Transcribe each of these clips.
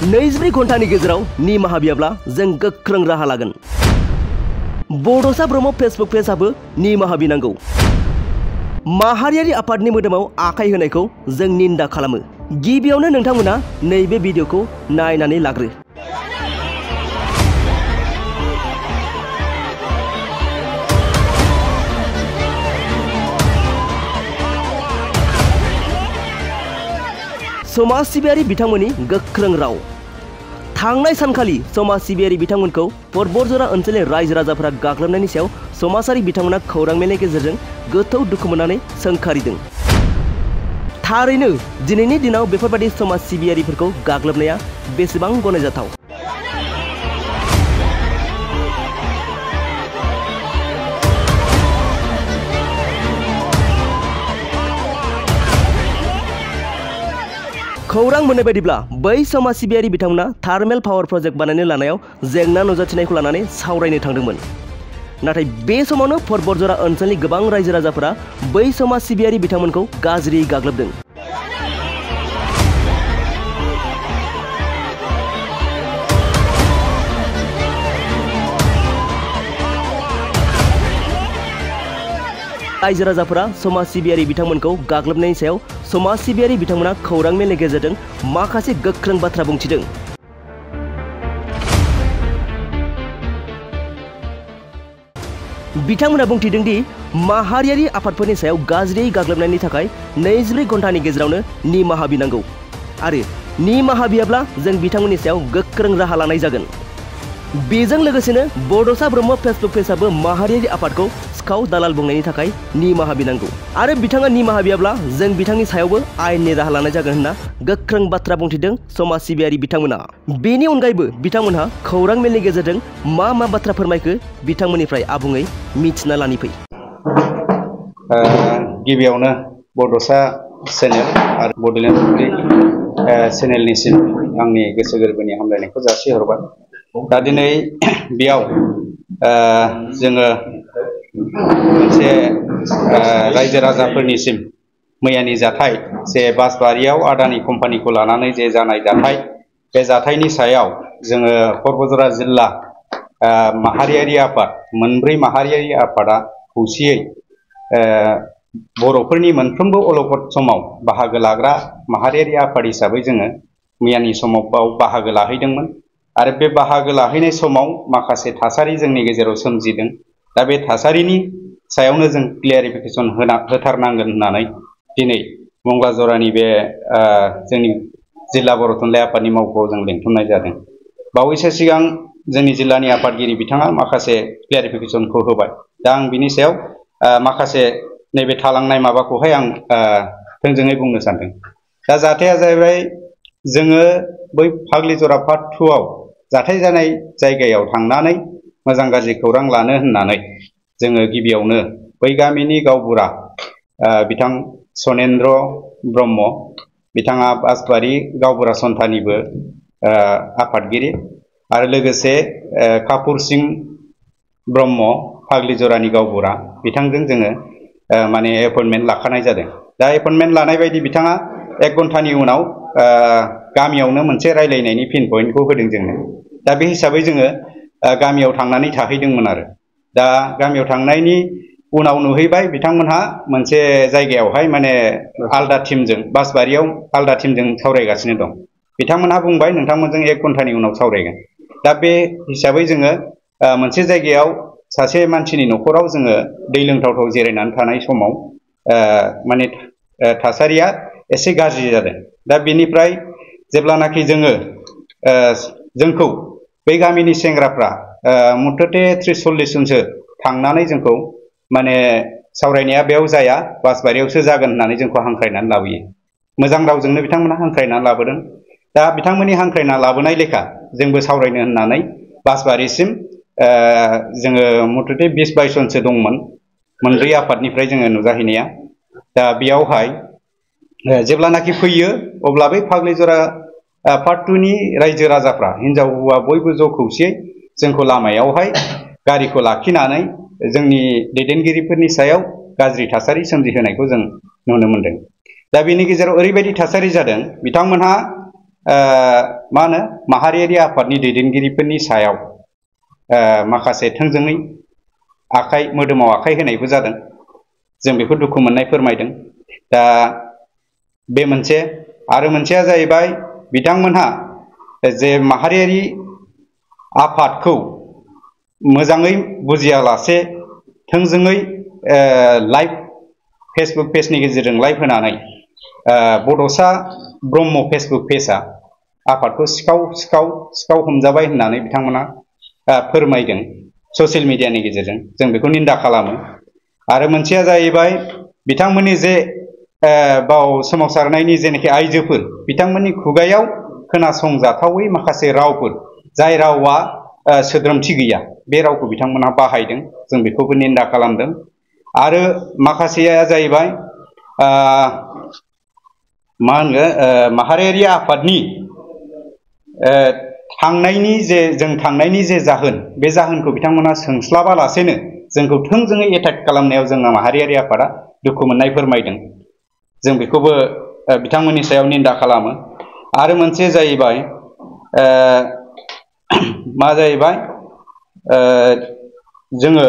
24 घन्टानि गेजेराव निमाहा बियाब्ला जों गोख्रों राहा लागोन। बड'सा ब्रह्म फेसबुक पेजआबो निमाहा बिनांगौ। माहारियारि आफादनि मोदोमाव आखाइ होनायखौ जों निन्दा खालामो। गिबियावनो नोंथांमोना नैबे भिडिअखौ नायनानै लाग्रो। समाज सिबियारि बिथांमोननि गोख्रों राव। थांनाय सानखालि समाज सिबियारि बिथांमोनखौ परबरजरा ओनसोलनि रायजो राजाफोरा गाग्लोबनायनि सायाव समाजारि बिथांमोना खौरां मेलनि गेजेरजों गोथौ दुखु मोननानै सोंखारिदों। थारैनो दिनैनि दिनाव बेफोरबायदि समाज सिबियारिफोरखौ गाग्लोबनाया बेसेबां गनायजाथाव। खौरां मोननाय बायदिब्ला बै समाज सिबियारि बिथांमोना थार्मेल पावार प्रजेक्ट बानायनो लानायाव जेंना नुजाथिनायखौ लानानै सावरायनो थांदोंमोन। नाथाय बे समावनो परबरजरा ओनसोलनि गोबां रायजो राजाफोरा बै समाज सिबियारि बिथांमोनखौ गाज्रियै गाग्लोबदों। रायजो राजाफोरा समाज सिबियारि बिथांमोनखौ गाग्लोबनायनि सायाव समाज सिबियारि बिथांमोना खौरां मेलनि गेजेरजों माखासे गोख्रों बाथ्रा बुंथिदों। बिथांमोना बुंथिदों दि माहारियारि आफादफोरनि सायाव गाज्रियै गाग्लोबनायनि थाखाय 24 घन्टानि गेजेरावनो निमाहा बिनांगौ आरो निमाहा बियाब्ला जों बिथांमोननि सायाव गोख्रों राहा लानाय जागोन। बेजों लोगोसेनो बड'सा ब्रह्म फेसबुक पेजआबो माहारियारि आफादखौ सिखाव दालाल बुंनायनि थाखाय निमाहा बिनांगौ आरो बिथाङा निमाहा बियाब्ला जों बिथांनि सायावबो आयेननि राहा लानाय जागोन होनना गोख्रों बाथ्रा बुंथिदों समाज सिबियारि बिथांमोना। बेनि अनगायैबो बिथांमोनहा खौरां मेलनि गेजेरजों मा बाथ्रा फोरमायखो बिथांमोननिफ्राय आबुङै मिथिना लानि फै। गिबियावनो बड'सा चेनेल आरो बड'लेण्ड चेनेलनिसिम आंनि गोसो गोरबोनि हामलायनायखौ जासिहरबाय। दा दिनै बेयाव जोङो मोनसे रायजो राजाफोरनिसिम मैयानि जाथाय जे बासबारियाव आदानि कम्पानिखौ लानानै जे जानाय जाथाय, बे जाथायनि सायाव जोङो परबरजरा जिल्ला माहारियारि आफाद मोनब्रै माहारियारि आफादा खौसेयै बर'फोरनि मोनफ्रोमबो अलखद समाव बाहागो लाग्रा माहारियारि आफाद हिसाबै जोङो मैयानि समाव बाहागो लाहैदोंमोन आरो बे बाहागो लाहैनाय समाव माखासे थासारि जोंनि गेजेराव सोमजिदों। दा बे थासारिनि सायावनो जों क्लियारिफिकेसन होथारनांगोन होननानै दिनै मंगला जरानि बे जोंनि जिल्ला बर' थुनलाइ आफादनि मावख'आव जों लिंथुमनाय जादों। बावैसो सिगां जोंनि जिल्लानि आफादगिरि बिथाङा माखासे क्लियारिफिकेसनखौ होबाय। दा आं बिनि सायाव माखासे नैबे थालांनाय माबाखौहाय आं थोंजोङै बुंनो सानदों। दा जाथाया जाहैबाय जोङो बै फाग्लिजरा पार्ट 2 आव जाथाय जानाय जायगायाव थांनानै मोजां गाज्रि खौरां लानो होननानै जोङो गिबियावनो बै गामिनि गावबुरा बिथां सनेन्द्र ब्रह्म, बिथाङा बासबारि गावबुरा सन्थानिबो आफादगिरि आरो लोगोसे कापुर सिं ब्रह्म फाग्लिजरानि गावबुरा, बिथांजों जोङो माने एपइन्टमेन्ट लाखानाय जादों। दा एपइन्टमेन्ट लानाय बायदि बिथाङा 1 घन्टानि उनाव गामियावनो मोनसे रायलायनायनि पिन पइन्टखौ होदों जोंनो। दा बे हिसाबै जोङो गामियाव थांनानै थाहैदोंमोन आरो दा गामियाव थांनायनि उनाव नुहैबाय बिथांमोनहा मोनसे जायगायावहाय माने आलदा टिमजों बासबारियाव आलदा टिमजों सावरायगासिनो दं। बिथांमोनहा बुंबाय नोंथांमोनजों 1 घन्टानि उनाव सावरायगोन। दा बे हिसाबै जोङो मोनसे जायगायाव सासे मानसिनि न'खराव जोङो दै लोंथावथाव जिरायनानै थानाय समाव माने थासारिया एसे गाज्रि जादों। दा बेनिफ्राय जेब्लानाखि जोंखौ बै गामिनि सेंग्राफ्रा मुथथे 30-40 जनसो थांनानै जोंखौ माने सावरायनाया बेयाव जाया, बासबारियावसो जागोन होननानै जोंखौ हांख्रायनानै लाबोयो। मोजां रावजोंनो बिथांमोना हांख्रायनानै लाबोदों। दा बिथांमोननि हांख्रायना लाबोनाय लेखा जोंबो सावरायनो होननानै बासबारिसिम जोङो मुथथे 20-22 जनसो दंमोन मोनब्रै आफादनिफ्राय जोङो नुजाहैनाया। दा बेयावहाय जेब्लानाखि फैयो अब्ला बै फाग्लिजरा पार्ट 2 नि रायजो राजाफ्रा हिनजाव हौवा बयबो ज' खौसेयै जोंखौ लामायावहाय गारिखौ लाखिनानै जोंनि दैदेनगिरिफोरनि सायाव गाज्रि थासारि सोमजिहोनायखौ जों नुनो मोनदों। दा बेनि गेजेराव ओरैबायदि थासारि जादों, बिथांमोनहा मा होनो माहारियारि आफादनि दैदेनगिरिफोरनि सायाव माखासे थोंजोङै मोदोमाव आखाइ होनायबो जादों। जों बेखौ दुखु मोननाय फोरमायदों। दा बे मोनसे आरो मोनसेया जाहैबाय बिथांमोनहा जे माहारियारि आफादखौ मोजाङै बुजियालासे थोंजोङै लाइभ फेसबुक पेजनि गेजेरजों लाइभ होनानै बड'सा ब्रह्म फेसबुक पेजआ आफादखौ सिखाव हमजाबाय होननानै बिथांमोना फोरमायदों ससियेल मिडियानि गेजेरजों। जों बेखौ निन्दा खालामो। आरो मोनसेया जाहैबाय बिथांमोननि जे बाव सोमावसारनायनि जेनाखि आइजोफोर बिथांमोननि खुगायाव खोनासंजाथावै माखासे रावफोर जाय रावा सोद्रोमथि गैया बे रावखौ बिथांमोनहा बाहायदों। जों बेखौबो निन्दा खालामदों। आरो माखासेया जाहैबाय मा होनगोन माहारियारि आफादनि थांनायनि जे जाहोन बे जाहोनखौ बिथांमोना सोंस्लाबालासेनो जोंखौ थोंजोङै एटाक खालामनायाव जोंना माहारियारि आफादा दुखु मोननाय फोरमायदों। जों बेखौबो बिथांमोननि सायाव निन्दा खालामो। आरो मोनसे जाहैबाय मा जाहैबाय जोङो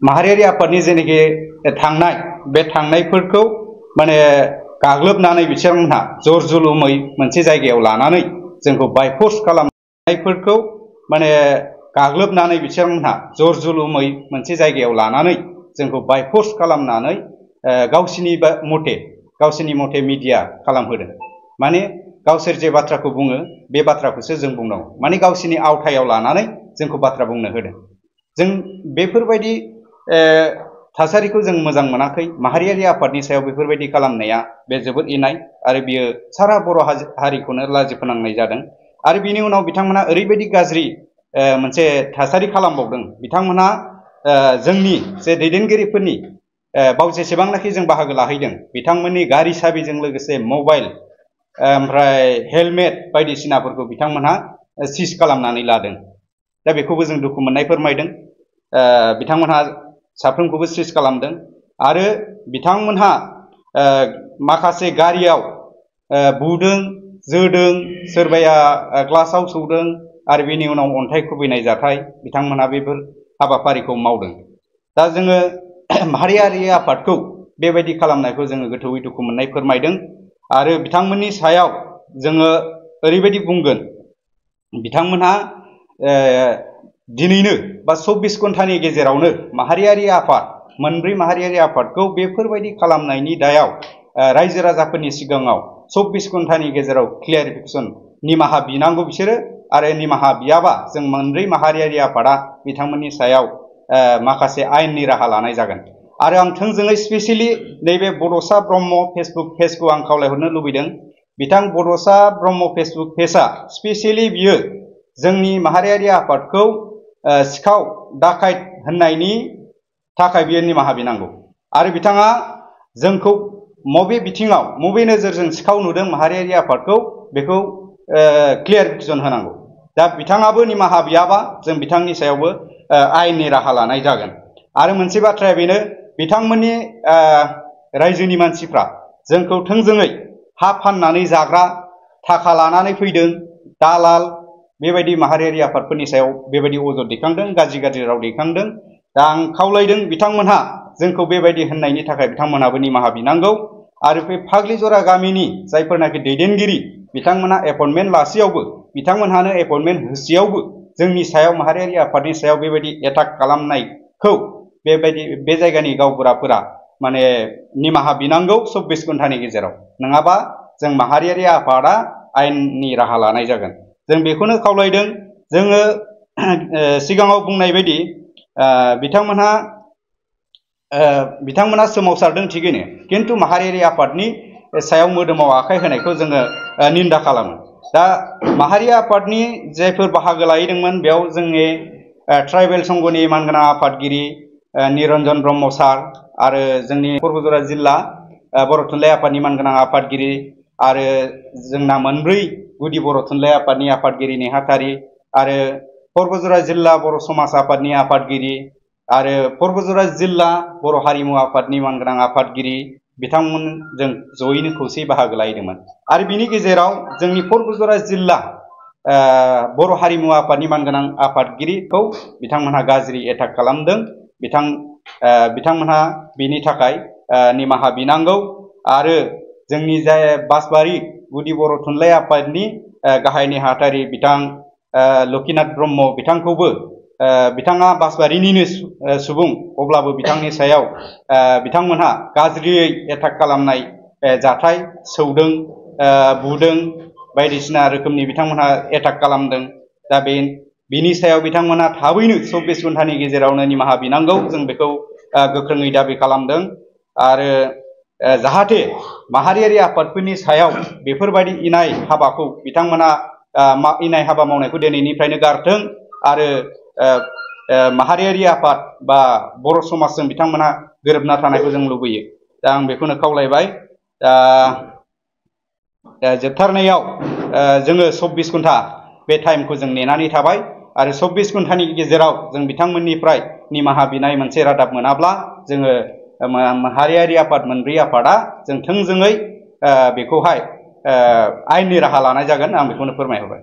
माहारियारि आफादनि जेनाखि बे थांनायफोरखौ माने गाग्लोबनानै बिथांमोनहा जर जुलुमै मोनसे जायगायाव लानानै जोंखौ बायफर्स खालामनायफोरखौ माने गाग्लोबनानै बिथांमोनहा जर जुलुमै मोनसे जायगायाव लानानै जोंखौ बायफर्स खालामनानै गावसिनि मथे मिडिया खालामहोदों। माने गावसोर जे बाथ्राखौ बुङो बे बाथ्राखौसो जों बुंनांगौ। माने गावसिनि आवथायाव लानानै जोंखौ बाथ्रा बुंनो होदों। जों बेफोरबायदि थासारिखौ जों मोजां मोनाखै। माहारियारि आफादनि सायाव बेफोरबायदि खालामनाया बे जोबोद इनाय आरो बियो सारा बर' हारिखौनो लाजि फोनांनाय जादों। आरो बिनि उनाव बिथांमोना ओरैबायदि गाज्रि मोनसे थासारि खालामबावदों। बिथांमोना जोंनि जे दैदेनगिरिफोरनि बाव जेसेबांनाखि जों बाहागो लाहैदों बिथांमोननि गारि साबिजों लोगोसे मबाइल ओमफ्राय हेलमेट बायदिसिनाफोरखौ बिथांमोनहा सिज खालामनानै लादों। दा बेखौबो जों दुखु मोननाय फोरमायदों। बिथांमोनहा साफ्रोमखौबो सिज खालामदों। आरो बिथांमोनहा माखासे गारियाव बुदों जोदों, सोरबाया ग्लासाव सौदों आरो बेनि उनाव अन्थाइ खुबैनाय जाथाय बिथांमोनहा बेफोर हाबाफारिखौ मावदों। दा जोङो माहारियारि आफादखौ बेबायदि खालामनायखौ जोङो गोथौयै दुखु मोननाय फोरमायदों। आरो बिथांमोननि सायाव जोङो ओरैबायदि बुंगोन, बिथांमोनहा दिनैनो बा 24 घन्टानि गेजेरावनो मोनब्रै माहारियारि आफादखौ बेफोरबायदि खालामनायनि दायाव रायजो राजाफोरनि सिगाङाव 24 घन्टानि गेजेराव क्लियारिफिकेसन निमाहा बिनांगौ बिसोरो। आरो निमाहा बियाबा जों मोनब्रै माहारियारि आफादा बिथांमोननि सायाव माखासे आयेननि राहा लानाय जागोन। आरो आं थोंजोङै स्पेसियेलि नैबे बड'सा ब्रह्म फेसबुक पेजखौ आं खावलायहरनो लुबैदों। बड'सा ब्रह्म फेसबुक पेजआ स्पेसियेलि बियो जोंनि माहारियारि आफादखौ सिखाव दाखायत होननायनि थाखाय बियो निमाहा बिनांगौ। आरो बिथाङा जोंखौ बबे नोजोरजों सिखाव नुदों माहारियारि आफादखौ बेखौ क्लियारिफिकेसन होनांगौ। दा बिथाङाबो निमाहा बियाबा जों बिथांनि सायावबो आयेननि राहा लानाय जागोन। आरो मोनसे बाथ्राया बेनो, बिथांमोननि रायजोनि मानसिफ्रा जोंखौ थोंजोङै हा फाननानै जाग्रा, थाखा लानानै फैदों, दालाल, बेबायदि माहारियारि आफादफोरनि सायाव बेबायदि अजद दैखांदों, गाज्रि राव दैखांदों। दा आं खावलायदों बिथांमोनहा जोंखौ बेबायदि होननायनि थाखाय बिथांमोनहाबो निमाहा बिनांगौ। आरो बे फाग्लिजरा गामिनि जायफोरनाखि दैदेनगिरि बिथांमोनहा एपइन्टमेन्ट लासेयावबो, बिथांमोनहानो एपइन्टमेन्ट होसेयावबो जोंनि सायाव माहारियारि आफादनि सायाव बेबायदि एटाक खालामनायखौ बे जायगानि गावबुराफोरा माने निमाहा बिनांगौ 24 घन्टानि गेजेराव। नङाबा जों माहारियारि आफादा आयेननि राहा लानाय जागोन। जों बेखौनो खावलायदों। जोङो सिगाङाव बुंनाय बायदि बिथांमोना सोमावसारदों थिगैनो, किन्तु माहारियारि आफादनि सायाव मोदोमाव आखाइ होनायखौ जोङो निन्दा खालामो। दा माहारियारि आफादनि जायफोर बाहागो लाहैदोंमोन बेयाव जोंनि ट्राइबेल संघनि मानगोनां आफादगिरि निरन्जन ब्रह्म सार, आरो जोंनि क'क्राझार जिल्ला बर' थुनलाइ आफादनि मानगोनां आफादगिरि, आरो जोंना मोनब्रै गुदि बर' थुनलाइ आफादनि आफादगिरि नेहाथारि, आरो क'क्राझार जिल्ला बर' समाज आफादनि आफादगिरि, आरो क'क्राझार जिल्ला बर' हारिमु आफादनि मानगोनां आफादगिरि बिथांमोनजों जयैनो खौसेयै बाहागो लाहैदोंमोन। आरो बिनि गेजेराव जोंनि बरगुजरा जिल्ला बर' हारिमु आफादनि मानगोनां आफादगिरिखौ बिथांमोनहा गाज्रि एटाक खालामदों। बिथांमोनहा बिनि थाखाय निमाहा बिनांगौ। आरो जोंनि जाय बासबारि गुदि बर' थुनलाइ आफादनि गाहाय नेहाथारि बिथां लकिनाथ ब्रह्म बिथांखौबो बिथाङा बासबारिनिनो सुबुं, अब्लाबो बिथांनि सायाव बिथांमोनहा गाज्रियै एटाक खालामनाय जाथाय सौदों, बुदों, बायदिसिना रोखोमनि बिथांमोनहा एटाक खालामदों। दा बिनि सायाव बिथांमोनहा थाबैनो 24 घन्टानि गेजेरावनो निमाहा बिनांगौ, जों बेखौ गोख्रोङै दाबि खालामदों। आरो जाहाथे माहारियारि आफादफोरनि सायाव बेफोरबायदि इनाय हाबाखौ बिथांमोना इनाय हाबा मावनायखौ दिनैनिफ्रायनो गारथों। आरो माहारियारि आफाद बा बर' समाजजों बिथांमोनहा गोरोबना थानायखौ जों लुबैयो। दा आं बेखौनो खावलायबाय। जोबथारनायाव जोङो 24 घन्टा बे टाइमखौ जों नेनानै थाबाय। आरो 24 घन्टानि गेजेराव जों बिथांमोननिफ्राय निमाहा बिनाय मोनसे रादाब मोनाब्ला जोङो माहारियारि आफाद मोनब्रै आफादा जों थोंजोङै बेखौहाय आयेननि राहा लानाय जागोन। आं बेखौनो फोरमायहरबाय।